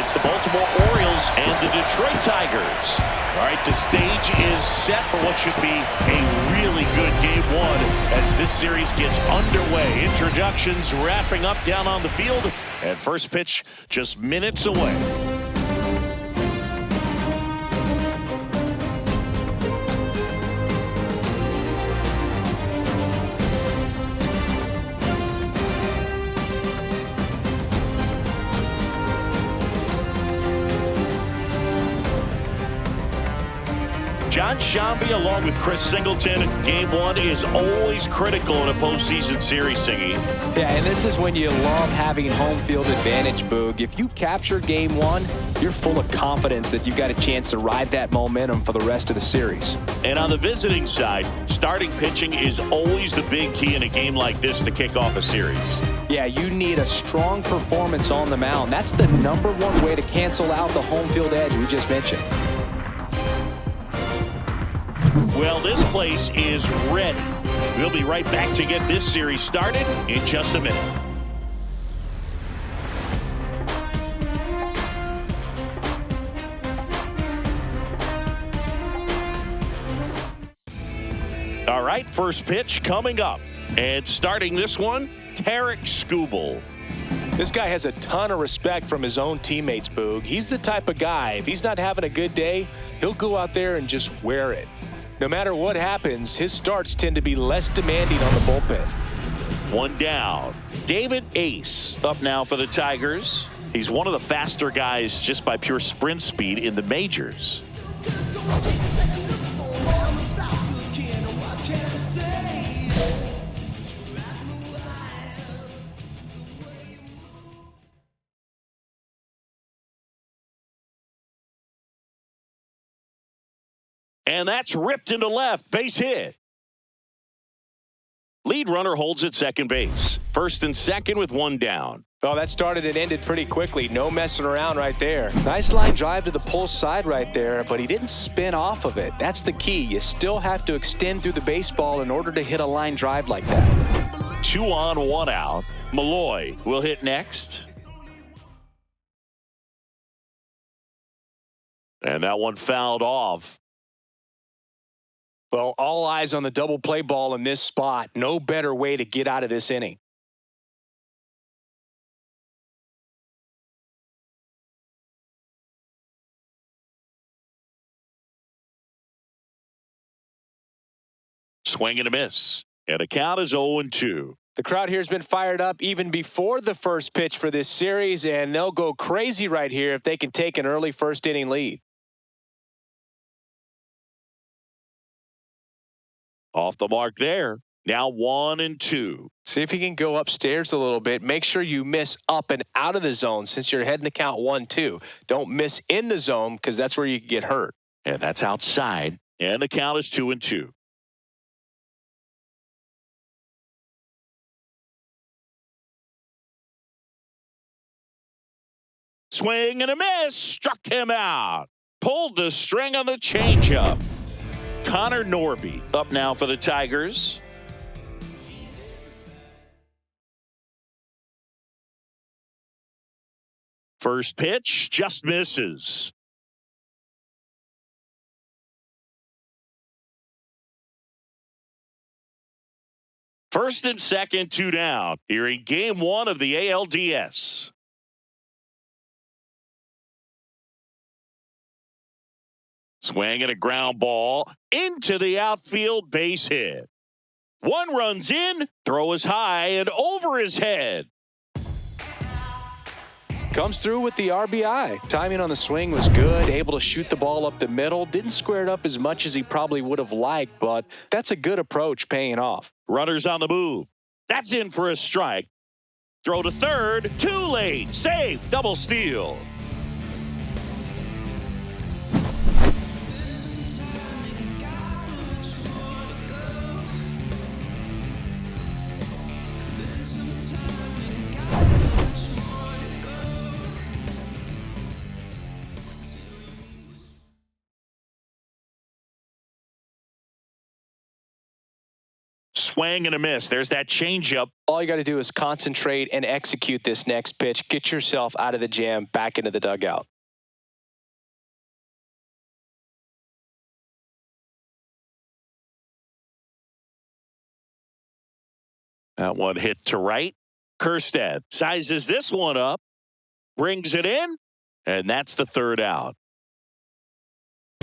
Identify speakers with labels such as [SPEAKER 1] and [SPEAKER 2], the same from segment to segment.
[SPEAKER 1] It's the Baltimore Orioles and the Detroit Tigers. All right, the stage is set for what should be a really good Game 1 as this series gets underway. Introductions wrapping up down on the field, and first pitch just minutes away. John Shambi along with Chris Singleton. Game 1 is always critical in a postseason series, Singy.
[SPEAKER 2] Yeah, and this is when you love having home field advantage, Boog. If you capture Game 1, you're full of confidence that you've got a chance to ride that momentum for the rest of the series.
[SPEAKER 1] And on the visiting side, starting pitching is always the big key in a game like this to kick off a series.
[SPEAKER 2] Yeah, you need a strong performance on the mound. That's the #1 way to cancel out the home field edge we just mentioned.
[SPEAKER 1] Well, this place is ready. We'll be right back to get this series started in just a minute. All right, first pitch coming up. And starting this one, Tarik Skubal.
[SPEAKER 2] This guy has a ton of respect from his own teammates, Boog. He's the type of guy, if he's not having a good day, he'll go out there and just wear it. No matter what happens, his starts tend to be less demanding on the bullpen.
[SPEAKER 1] One down. David Ace up now for the Tigers. He's one of the faster guys just by pure sprint speed in the majors. And that's ripped into left. Base hit. Lead runner holds at second base. First and second with one down.
[SPEAKER 2] Oh, that started and ended pretty quickly. No messing around right there. Nice line drive to the pull side right there, but he didn't spin off of it. That's the key. You still have to extend through the baseball in order to hit a line drive like that.
[SPEAKER 1] 2 on, 1 out. Malloy will hit next. And that one fouled off.
[SPEAKER 2] Well, all eyes on the double play ball in this spot. No better way to get out of this inning.
[SPEAKER 1] Swing and a miss. And the count is 0-2.
[SPEAKER 2] The crowd here has been fired up even before the first pitch for this series, and they'll go crazy right here if they can take an early first inning lead.
[SPEAKER 1] Off the mark there. Now 1-2.
[SPEAKER 2] See if you can go upstairs a little bit. Make sure you miss up and out of the zone since you're heading the count 1-2. Don't miss in the zone because that's where you can get hurt.
[SPEAKER 1] And that's outside. And the count is 2-2. Swing and a miss. Struck him out. Pulled the string on the changeup. Connor Norby up now for the Tigers. First pitch just misses. First and second, 2 down. Here in Game 1 of the ALDS. Swing and a ground ball into the outfield, base hit. One runs in, throw is high and over his head.
[SPEAKER 2] Comes through with the RBI. Timing on the swing was good, able to shoot the ball up the middle. Didn't square it up as much as he probably would have liked, but that's a good approach paying off.
[SPEAKER 1] Runners on the move. That's in for a strike. Throw to third, too late. Safe, double steal. swing and a miss. There's that changeup.
[SPEAKER 2] All you got to do is concentrate and execute this next pitch. Get yourself out of the jam, back into the dugout.
[SPEAKER 1] That one hit to right. Kerstad sizes this one up, brings it in, and that's the third out.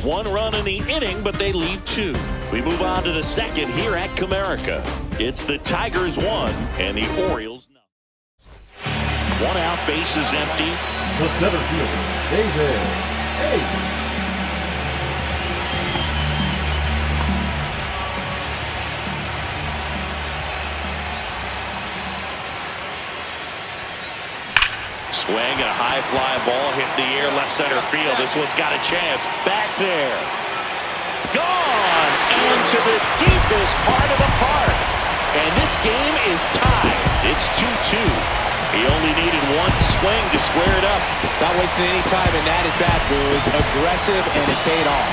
[SPEAKER 1] 1 run in the inning, but they leave 2. We move on to the second here at Comerica. It's the Tigers 1 and the Orioles 0. 1 out, bases empty.
[SPEAKER 3] The center fielder, David Hayes.
[SPEAKER 1] Swing and a high fly ball hit in the air, left center field. This one's got a chance. Back there. Gone! And to the deepest part of the park. And this game is tied. It's 2-2. He only needed 1 swing to square it up.
[SPEAKER 2] Not wasting any time in that at bat, Boog. Aggressive, and it paid off.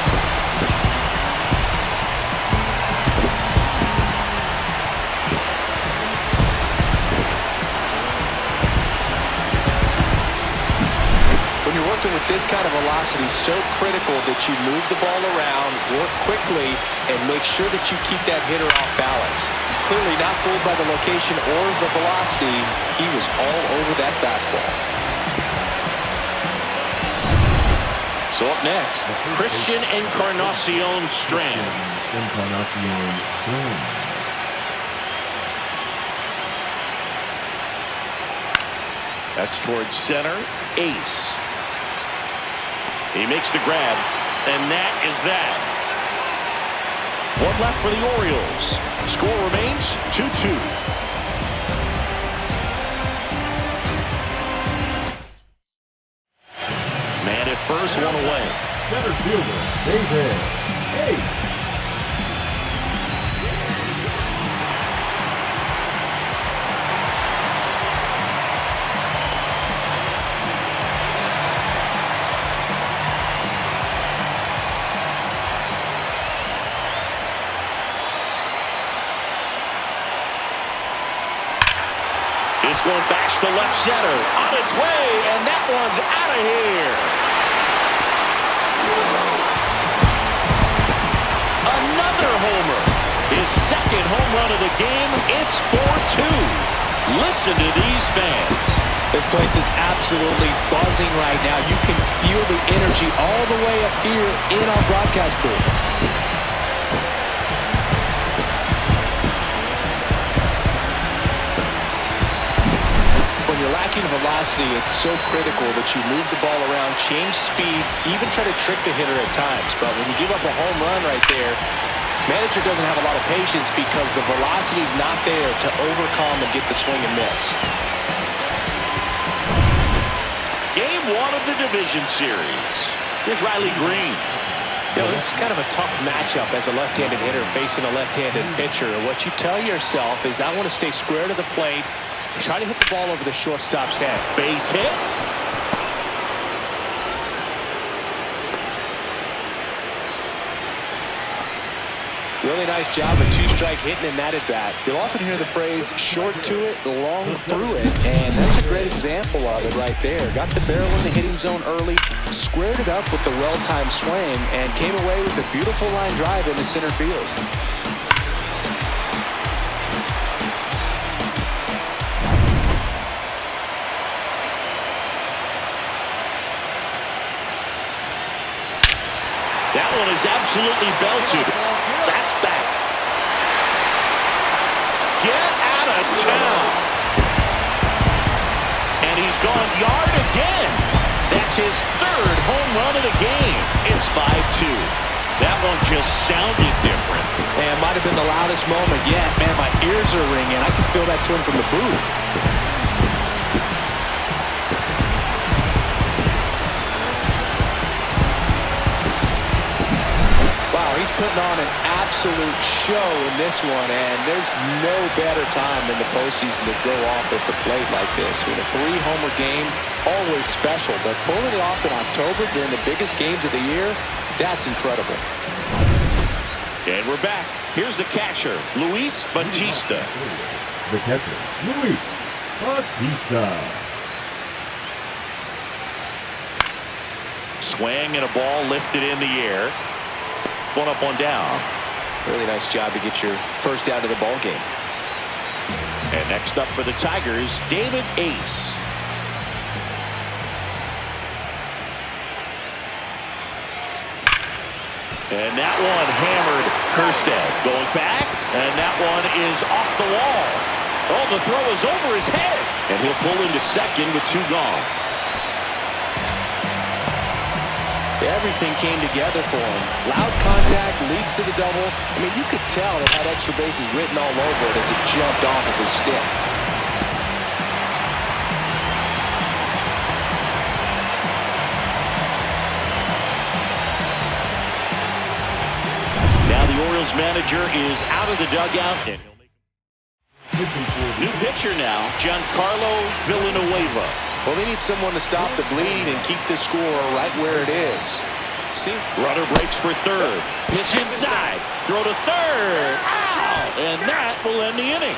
[SPEAKER 2] When you're working with this kind of velocity, so critical that you move the ball around, work quickly, and make sure that you keep that hitter off balance. Clearly not fooled by the location or the velocity. He was all over that fastball.
[SPEAKER 1] So up next, Christian Encarnacion Strand.
[SPEAKER 3] Encarnacion Strand.
[SPEAKER 1] That's towards center. Ace. He makes the grab, and that is that. 1 left for the Orioles. Score remains 2-2. Man at first, 1 away.
[SPEAKER 3] Center fielder, David Hayes.
[SPEAKER 1] This one bashed to left center. On its way, and that one's out of here. Another homer. His second home run of the game. It's 4-2. Listen to these fans.
[SPEAKER 2] This place is absolutely buzzing right now. You can feel the energy all the way up here in our broadcast booth. You're lacking velocity, it's so critical that you move the ball around, change speeds, even try to trick the hitter at times. But when you give up a home run right there, manager doesn't have a lot of patience because the velocity is not there to overcome and get the swing and miss.
[SPEAKER 1] Game 1 of the division series. Here's Riley Green.
[SPEAKER 2] You know, this is kind of a tough matchup as a left-handed hitter facing a left-handed pitcher. What you tell yourself is I want to stay square to the plate. Try to hit the ball over the shortstop's head.
[SPEAKER 1] Base hit.
[SPEAKER 2] Really nice job of 2-strike hitting in that at bat. You'll often hear the phrase short to it, long through it, and that's a great example of it right there. Got the barrel in the hitting zone early, squared it up with the well-timed swing, and came away with a beautiful line drive into center field.
[SPEAKER 1] That one is absolutely belted. That's back. Get out of town. And he's gone yard again. That's his 3rd home run of the game. It's 5-2. That one just sounded different.
[SPEAKER 2] Man, might have been the loudest moment yet. Man, my ears are ringing. I can feel that swing from the booth. He's putting on an absolute show in this one, and there's no better time than the postseason to go off at the plate like this. With a 3-homer game, always special, but pulling it off in October during the biggest games of the year, that's incredible.
[SPEAKER 1] And we're back. Here's the catcher, Luis Batista.
[SPEAKER 3] The catcher, Luis Batista.
[SPEAKER 1] Swing and a ball lifted in the air. One up, one down.
[SPEAKER 2] Really nice job to get your first out of the ball game.
[SPEAKER 1] And next up for the Tigers, David Ace. And that one hammered Kerstead. Going back, and that one is off the wall. Oh, the throw is over his head. And he'll pull into second with 2 gone.
[SPEAKER 2] Everything came together for him. Loud contact leads to the double. I mean, you could tell it had extra bases written all over it as it jumped off of his stick.
[SPEAKER 1] Now the Orioles manager is out of the dugout. And new pitcher now, Giancarlo Villanueva.
[SPEAKER 2] Well, they need someone to stop the bleed and keep the score right where it is. See?
[SPEAKER 1] Runner breaks for third. Pitch inside. Throw to third. Out! And that will end the inning.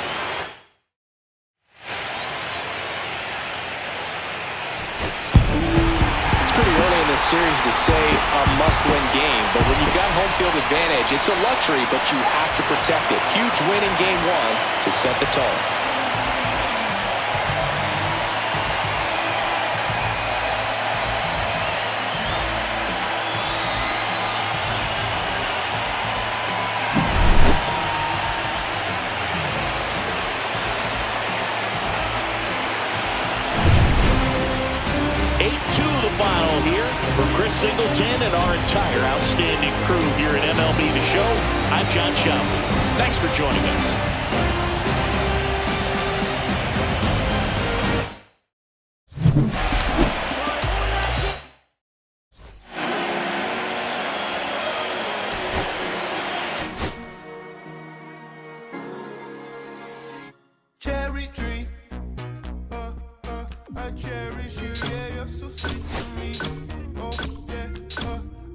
[SPEAKER 2] It's pretty early in this series to say a must-win game, but when you've got home field advantage, it's a luxury, but you have to protect it. Huge win in game 1 to set the tone.
[SPEAKER 1] Final here for Chris Singleton and our entire outstanding crew here at MLB The Show. I'm John Shelby. Thanks for joining us.
[SPEAKER 4] Cherry tree, I cherish you, yeah, you're so sweet to me. Oh, yeah,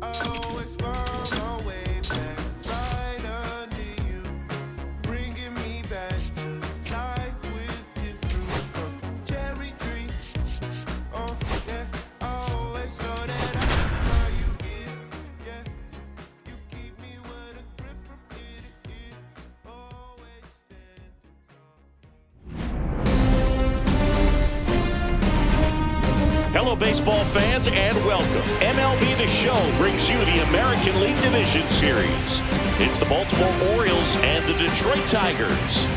[SPEAKER 4] I always find my way back right under you, bringing me back to life with you through. Cherry tree, oh, yeah, I always know that I how you give, yeah, you keep me with a grip from ear to ear, always stand.
[SPEAKER 1] Hello, baseball fans, and welcome. MLB The Show brings you the American League Division Series. It's the Baltimore Orioles and the Detroit Tigers.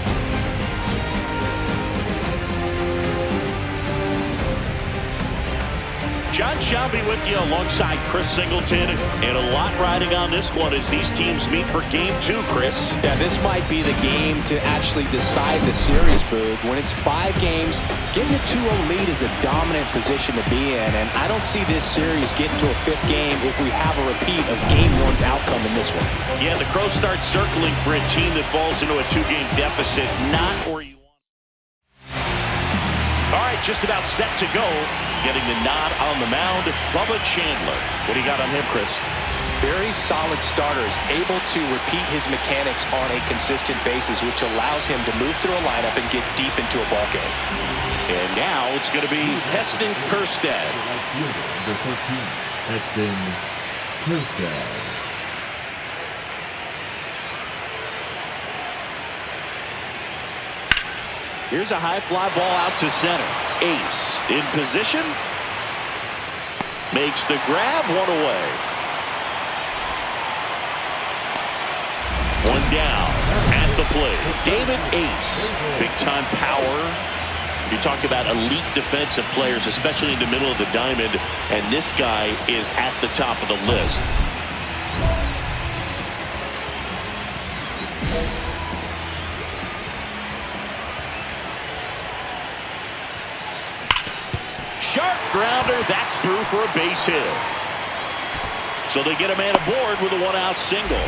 [SPEAKER 1] John Shelby with you alongside Chris Singleton, and a lot riding on this one as these teams meet for Game 2, Chris.
[SPEAKER 2] Yeah, this might be the game to actually decide the series, Boog. When it's 5 games, getting a 2-0 lead is a dominant position to be in, and I don't see this series getting to a 5th game if we have a repeat of Game 1's outcome in this one.
[SPEAKER 1] Yeah, the Crows start circling for a team that falls into a 2-game deficit, not where you want. All right, just about set to go. Getting the nod on the mound, Bubba Chandler. What do you got on him, Chris?
[SPEAKER 2] Very solid starters, able to repeat his mechanics on a consistent basis, which allows him to move through a lineup and get deep into a ball game.
[SPEAKER 1] And now it's going to be Heston Kerstead.
[SPEAKER 3] Number 13, Heston Kerstead.
[SPEAKER 1] Here's a high fly ball out to center. Ace in position. Makes the grab, one away. One down at the plate. David Ace. Big time power. You talk about elite defensive players, especially in the middle of the diamond, and this guy is at the top of the list. Sharp grounder, that's through for a base hit. So they get a man aboard with a 1-out single.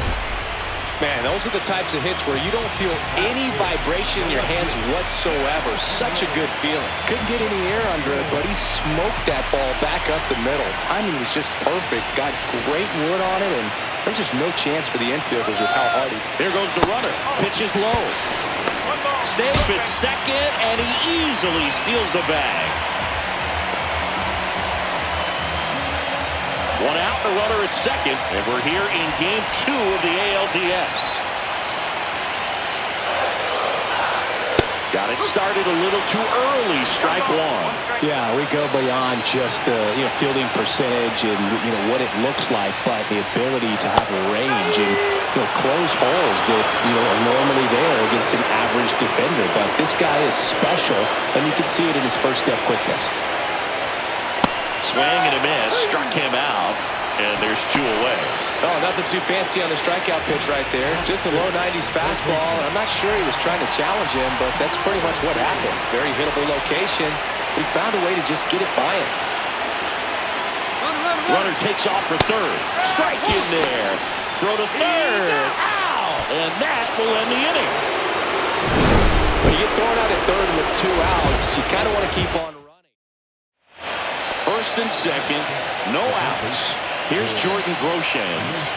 [SPEAKER 2] Man, those are the types of hits where you don't feel any vibration in your hands whatsoever. Such a good feeling. Couldn't get any air under it, but he smoked that ball back up the middle. Timing was just perfect. Got great wood on it, and There's just no chance for the infielders with how hard he...
[SPEAKER 1] There goes the runner. Pitch is low. Safe at second, and he easily steals the bag. One out, a runner at second, and we're here in Game 2 of the ALDS. Got it started a little too early. Strike one.
[SPEAKER 2] Yeah, we go beyond just the fielding percentage and what it looks like, but the ability to have a range and close holes that are normally there against an average defender. But this guy is special, and you can see it in his first step quickness.
[SPEAKER 1] Swing and a miss, struck him out, and there's 2 away.
[SPEAKER 2] Oh, nothing too fancy on the strikeout pitch right there. Just a low 90s fastball. I'm not sure he was trying to challenge him, but that's pretty much what happened. Very hittable location. He found a way to just get it by him.
[SPEAKER 1] Runner takes off for third. Strike in there. Throw to third. Ow! And that will end the inning.
[SPEAKER 2] When you get thrown out at third with 2 outs, you kind of want to keep on running.
[SPEAKER 1] First and second, no outs. Here's Jordan Groshans.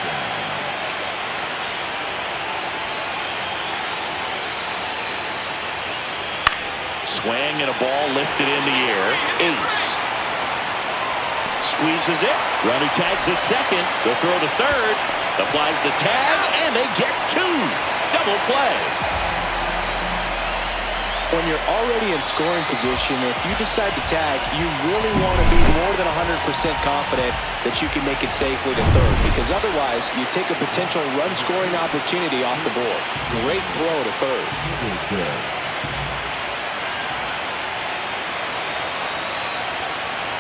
[SPEAKER 1] Swing and a ball lifted in the air. Ace. Squeezes it. Runner tags at second. They'll throw to third. Applies the tag, and they get 2. Double play.
[SPEAKER 2] When you're already in scoring position, if you decide to tag, you really want to be more than 100% confident that you can make it safely to third, because otherwise you take a potential run-scoring opportunity off the board. Great throw to third.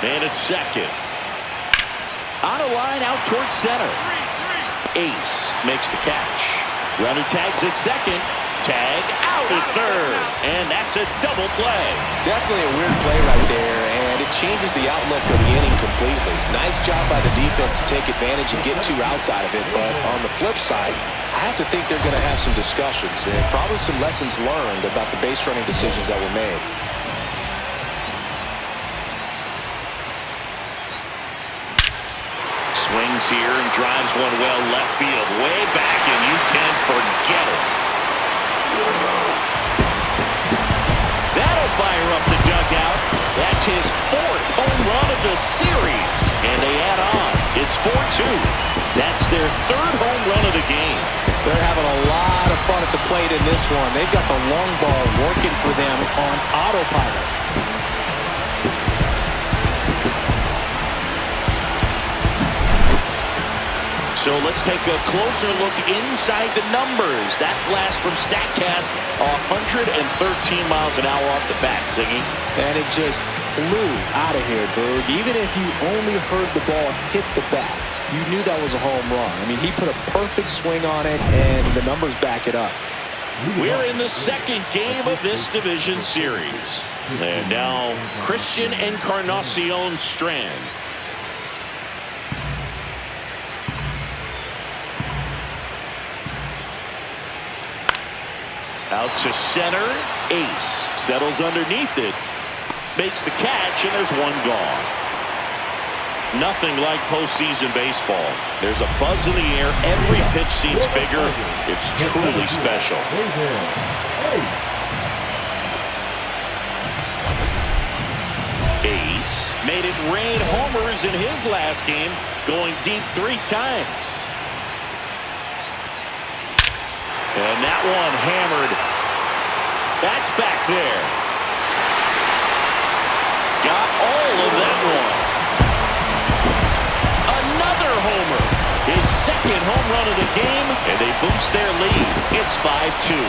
[SPEAKER 1] Man at second. On a line out towards center. Ace makes the catch. Runner tags at second. Tag out at third. And that's a double play.
[SPEAKER 2] Definitely a weird play right there, and it changes the outlook of the inning completely. Nice job by the defense to take advantage and get 2 outs out of it, but on the flip side, I have to think they're going to have some discussions and probably some lessons learned about the base running decisions that were made.
[SPEAKER 1] Swings here and drives one well left field. Way back, and you can forget it. That'll fire up the dugout. That's his 4th home run of the series. And they add on. It's 4-2. That's their 3rd home run of the game.
[SPEAKER 2] They're having a lot of fun at the plate in this one. They've got the long ball working for them on autopilot.
[SPEAKER 1] So let's take a closer look inside the numbers. That blast from StatCast, 113 miles an hour off the bat, Ziggy.
[SPEAKER 2] And it just flew out of here, Berg. Even if you only heard the ball hit the bat, you knew that was a home run. I mean, he put a perfect swing on it, and the numbers back it up.
[SPEAKER 1] We're in the 2nd game of this division series. And now, Christian Encarnacion Strand. Out to center. Ace settles underneath it. Makes the catch, and there's 1 gone. Nothing like postseason baseball. There's a buzz in the air. Every pitch seems bigger. It's truly special. Ace made it rain homers in his last game, going deep 3 times. And that one hammered. That's back there. Got all of that one. Another homer. His 2nd home run of the game, and they boost their lead. It's 5-2.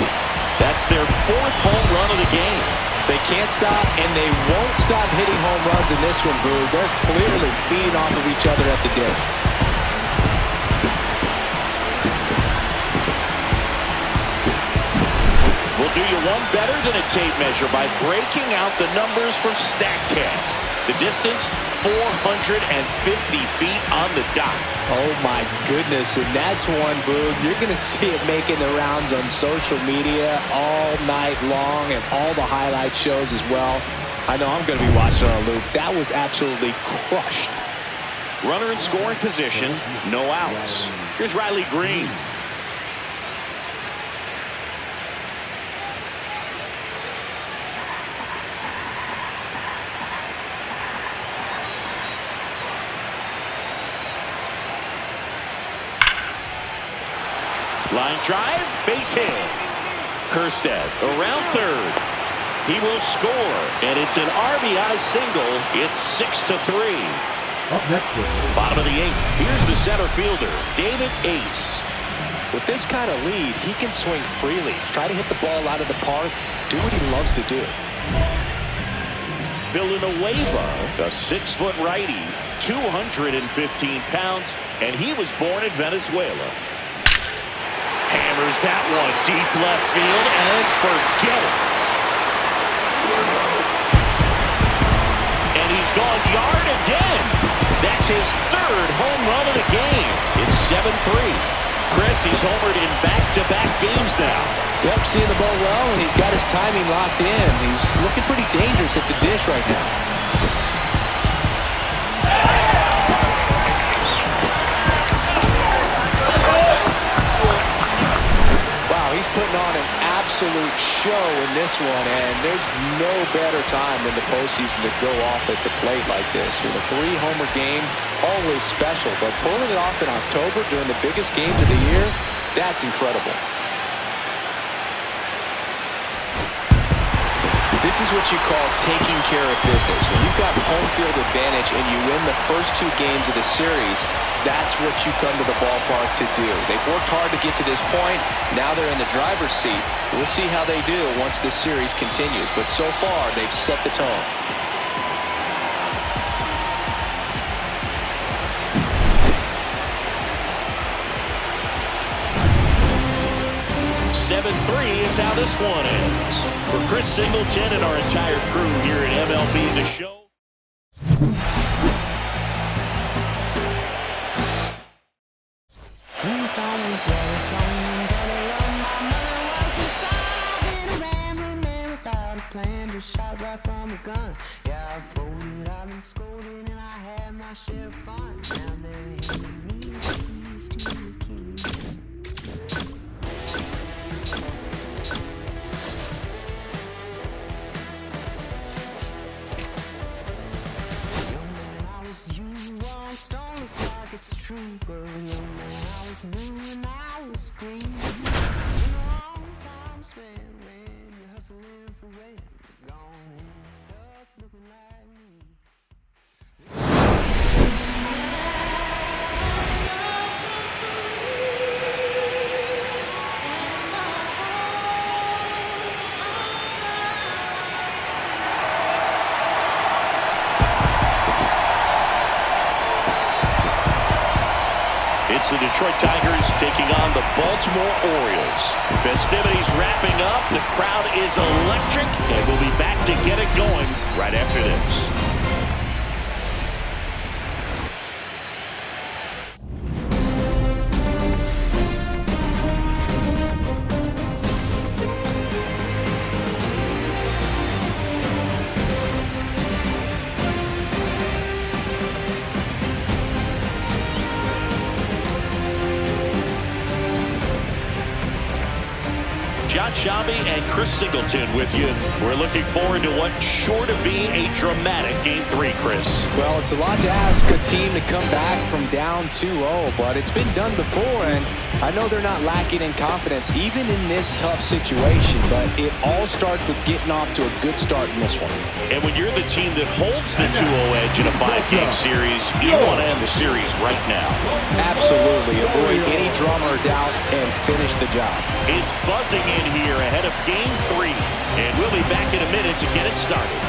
[SPEAKER 1] That's their 4th home run of the game.
[SPEAKER 2] They can't stop, and they won't stop hitting home runs in this one, Boo. They're clearly feeding off of each other at the dip.
[SPEAKER 1] We'll do you one better than a tape measure by breaking out the numbers from StatCast. The distance, 450 feet on the dot.
[SPEAKER 2] Oh, my goodness. And that's one, Boog. You're going to see it making the rounds on social media all night long and all the highlight shows as well. I know I'm going to be watching on a loop. That was absolutely crushed.
[SPEAKER 1] Runner in scoring position, no outs. Here's Riley Green. Line drive, base hit. Kerstead around third. He will score, and it's an RBI single. It's 6-3.
[SPEAKER 3] Up next,
[SPEAKER 1] Bottom of the 8th. Here's the center fielder, David Ace.
[SPEAKER 2] With this kind of lead, he can swing freely, try to hit the ball out of the park, do what he loves to do.
[SPEAKER 1] Villanueva, a 6-foot righty, 215 pounds, and he was born in Venezuela. Hammers that one deep left field, and forget it. And he's gone yard again. That's his 3rd home run of the game. It's 7-3. Chris, he's homered in back-to-back games now.
[SPEAKER 2] Yep, seeing the ball well, and he's got his timing locked in. He's looking pretty dangerous at the dish right now. Wow, he's putting on an absolute show in this one, and there's no better time than the postseason to go off at the plate like this. With a 3-homer game, always special, but pulling it off in October during the biggest games of the year, that's incredible. This is what you call taking care of business. When you've got home field advantage and you win the first 2 games of the series, that's what you come to the ballpark to do. They've worked hard to get to this point. Now they're in the driver's seat. We'll see how they do once this series continues. But so far, they've set the tone.
[SPEAKER 1] 7-3 is how this one ends. For Chris Singleton and our entire crew here at MLB The Show.
[SPEAKER 5] Shot right from a gun. Yeah, I've folded, I've been scolded, and I had my share of fun. Now they're enemies, keys to the king. Young man, I was you, lost on the clock, it's true. But young man, I was new and I was green. In the wrong time span, when you're hustling for rent.
[SPEAKER 1] It's the Detroit Tigers taking on the Baltimore Orioles. Festivities wrapping up. The crowd is electric, and we'll be back to get it going right after this. John Shabby and Chris Singleton with you. We're looking forward to what's sure to be a dramatic Game 3, Chris.
[SPEAKER 2] Well, it's a lot to ask a team to come back from down 2-0, but it's been done before, and I know they're not lacking in confidence, even in this tough situation, but it all starts with getting off to a good start in this one.
[SPEAKER 1] And when you're the team that holds the 2-0 edge in a 5-game series, you want to end the series right now.
[SPEAKER 2] Absolutely. Avoid any drama or doubt and finish the job.
[SPEAKER 1] It's buzzing in here ahead of Game 3, and we'll be back in a minute to get it started.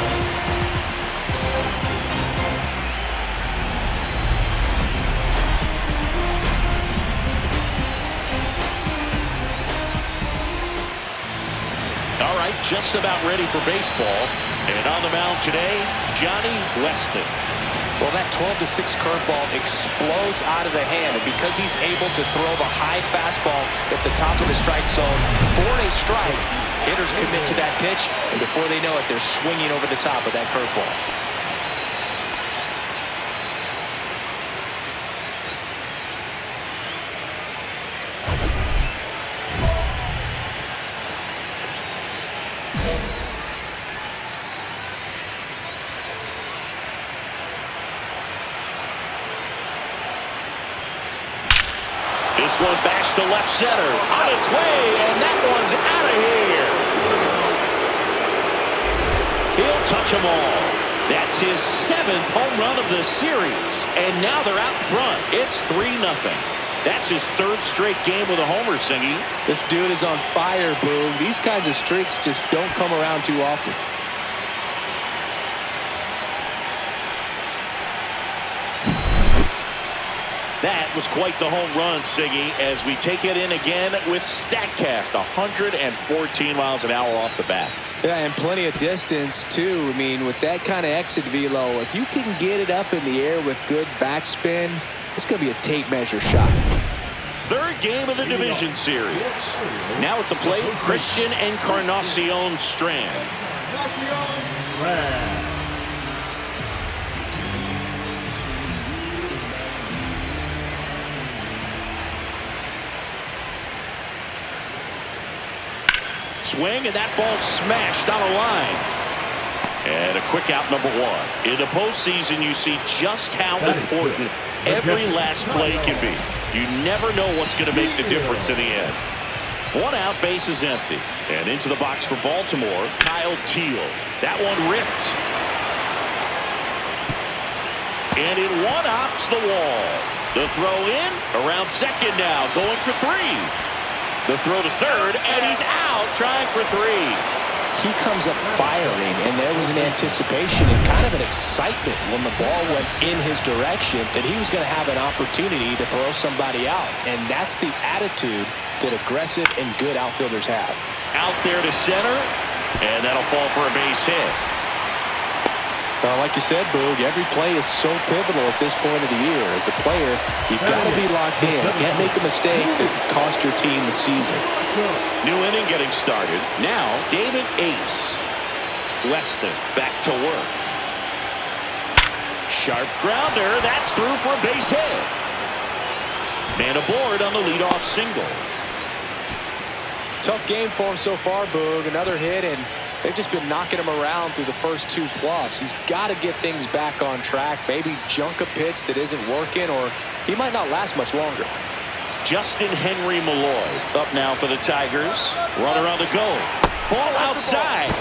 [SPEAKER 1] All right, just about ready for baseball. And on the mound today, Johnny Weston.
[SPEAKER 2] Well, that 12-6 curveball explodes out of the hand, and because he's able to throw the high fastball at the top of the strike zone for a strike, hitters commit to that pitch, and before they know it, they're swinging over the top of that curveball.
[SPEAKER 1] This one bashed to left center. On its way, and that one's out of here. He'll touch them all. That's his 7th home run of the series. And now they're out front. It's 3-0. That's his 3rd straight game with a homer, Singy.
[SPEAKER 2] This dude is on fire, Boog. These kinds of streaks just don't come around too often.
[SPEAKER 1] That was quite the home run, Siggy, as we take it in again with StatCast. 114 miles an hour off the bat.
[SPEAKER 2] Yeah, and plenty of distance, too. I mean, with that kind of exit velo, if you can get it up in the air with good backspin, it's going to be a tape measure shot.
[SPEAKER 1] 3rd game of the division series. Now at the plate, Christian Encarnacion Strand. Swing, and that ball smashed on a line. And a quick out, number 1. In the postseason, you see just how important every last play can be. You never know what's going to make the difference in the end. 1 out, base is empty. And into the box for Baltimore, Kyle Teal. That one ripped. And it one-hops the wall. The throw in, around second now, going for 3. The throw to third, and he's out trying for 3.
[SPEAKER 2] He comes up firing, and there was an anticipation and kind of an excitement when the ball went in his direction that he was going to have an opportunity to throw somebody out. And that's the attitude that aggressive and good outfielders have.
[SPEAKER 1] Out there to center, and that'll fall for a base hit.
[SPEAKER 2] Like you said, Boog, every play is so pivotal at this point of the year. As a player, you've got to be locked in. Can't make a mistake that could cost your team the season.
[SPEAKER 1] New inning getting started. Now, David Ace. Weston back to work. Sharp grounder. That's through for a base hit. Man aboard on the leadoff single.
[SPEAKER 2] Tough game for him so far, Boog. Another hit, and they've just been knocking him around through the first 2+. He's got to get things back on track. Maybe junk a pitch that isn't working, or he might not last much longer.
[SPEAKER 1] Justin Henry Malloy up now for the Tigers. Runner on the go. Ball outside.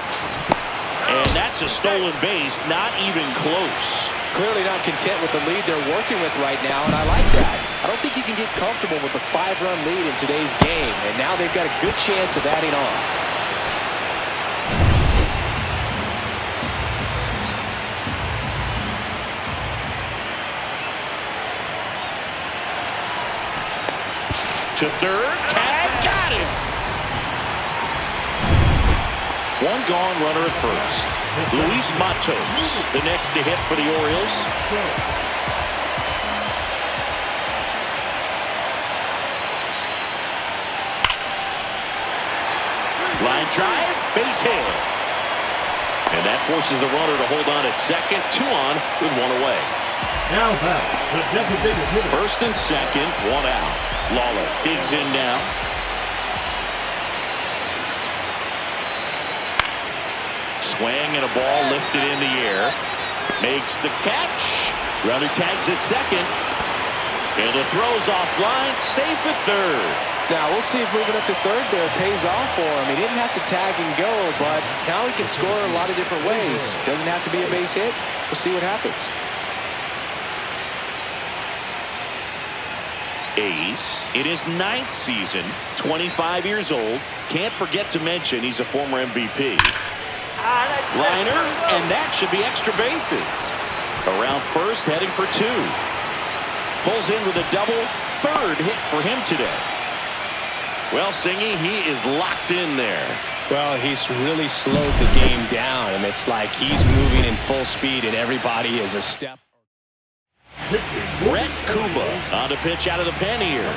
[SPEAKER 1] And that's a stolen base. Not even close.
[SPEAKER 2] Clearly not content with the lead they're working with right now, and I like that. I don't think you can get comfortable with a 5-run lead in today's game, and now they've got a good chance of adding on.
[SPEAKER 1] To third, tag, got him. 1 gone, runner at first. Luis Matos, the next to hit for the Orioles. Line drive, base hit. And that forces the runner to hold on at second. 2 on with 1 away.
[SPEAKER 3] Now back, the designated hitter.
[SPEAKER 1] First and second, 1 out. Lawler digs in now. Swing and a ball lifted in the air. Makes the catch. Runner tags at second. And the throw's offline, safe at third.
[SPEAKER 2] Now we'll see if moving up to third there pays off for him. He didn't have to tag and go, but now he can score a lot of different ways. Doesn't have to be a base hit. We'll see what happens.
[SPEAKER 1] Ace in his 9th season, 25 years old. Can't forget to mention he's a former MVP. Liner, and that should be extra bases. Around first, heading for 2. Pulls in with a double, 3rd hit for him today. Well, Singy, he is locked in there.
[SPEAKER 2] Well, he's really slowed the game down, and it's like he's moving in full speed, and everybody is a step.
[SPEAKER 1] Brett Kuba on the pitch out of the pen here.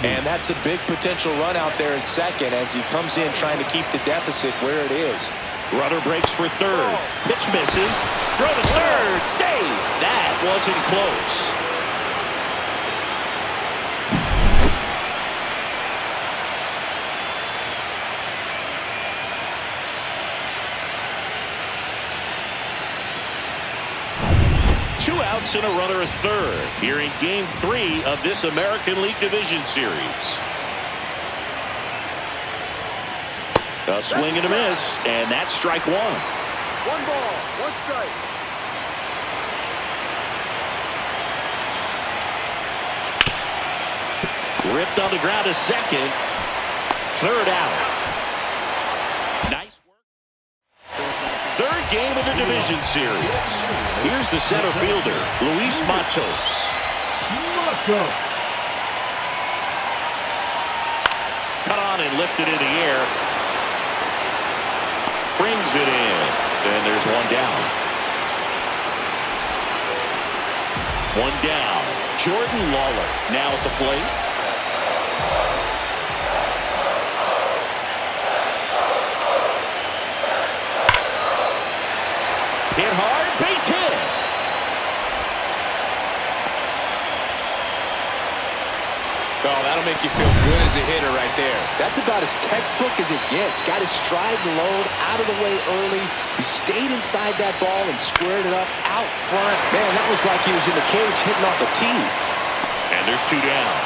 [SPEAKER 2] And that's a big potential run out there at second as he comes in trying to keep the deficit where it is.
[SPEAKER 1] Runner breaks for third. Pitch misses. Throw to third. Save. That wasn't close. 2 outs and a runner at third here in Game 3 of this American League Division Series. A swing and a miss, and that's strike 1.
[SPEAKER 3] 1 ball, 1 strike.
[SPEAKER 1] Ripped on the ground to second. Third out. Nice work. Third game of the division series. Here's the center fielder, Luis Matos. Cut on and lifted in the air. Brings it in. And there's 1 down. 1 down. Jordan Lawler now at the plate. Hit hard, base hit.
[SPEAKER 2] Oh, that'll make you feel good as a hitter right there. That's about as textbook as it gets. Got his stride and load out of the way early. He stayed inside that ball and squared it up out front. Man, that was like he was in the cage hitting off a tee.
[SPEAKER 1] And there's 2 down.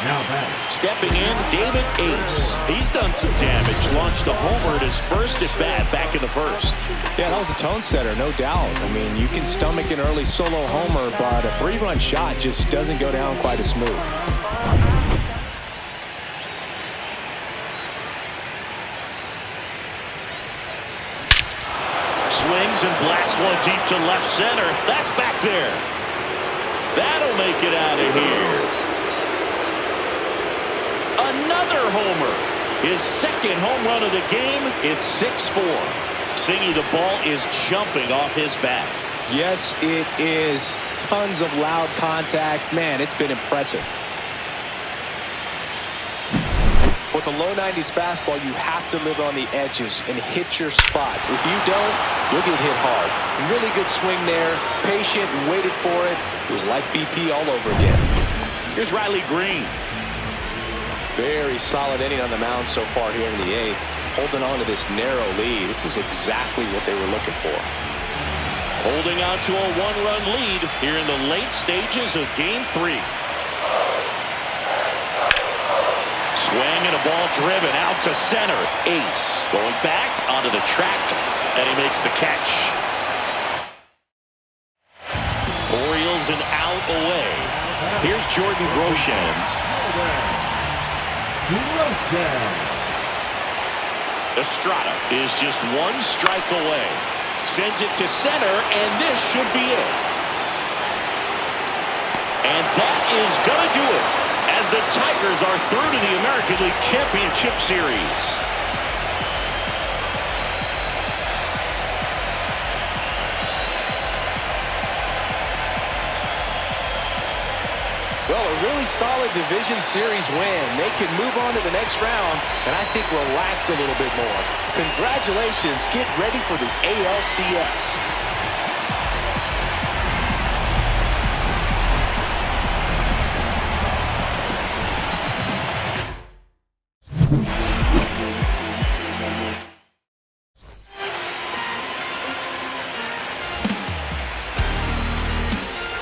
[SPEAKER 3] Now batting.
[SPEAKER 1] Stepping in, David Ace. He's done some damage. Launched a homer at his first at bat back in the first.
[SPEAKER 2] Yeah, that was a tone setter, no doubt. I mean, you can stomach an early solo homer, but a 3-run shot just doesn't go down quite as smooth.
[SPEAKER 1] Swings and blasts one deep to left center. That's back there. That'll make it out of here. Another homer. His second home run of the game. It's 6-4. Singy, the ball is jumping off his bat.
[SPEAKER 2] Yes, it is. Tons of loud contact. Man, it's been impressive. With a low 90s fastball, you have to live on the edges and hit your spots. If you don't, you'll get hit hard. Really good swing there. Patient and waited for it. It was like BP all over again.
[SPEAKER 1] Here's Riley Green.
[SPEAKER 2] Very solid inning on the mound so far here in the 8th. Holding on to this narrow lead. This is exactly what they were looking for.
[SPEAKER 1] Holding on to a 1-run lead here in the late stages of Game 3. Swing and a ball driven out to center. Ace going back onto the track, and he makes the catch. Orioles an out away. Here's Jordan Groshans. Estrada is just 1 strike away. Sends it to center, and this should be it. And that is going to do it, as the Tigers are through to the American League Championship Series.
[SPEAKER 2] Well, a really solid division series win. They can move on to the next round and I think relax a little bit more. Congratulations. Get ready for the ALCS.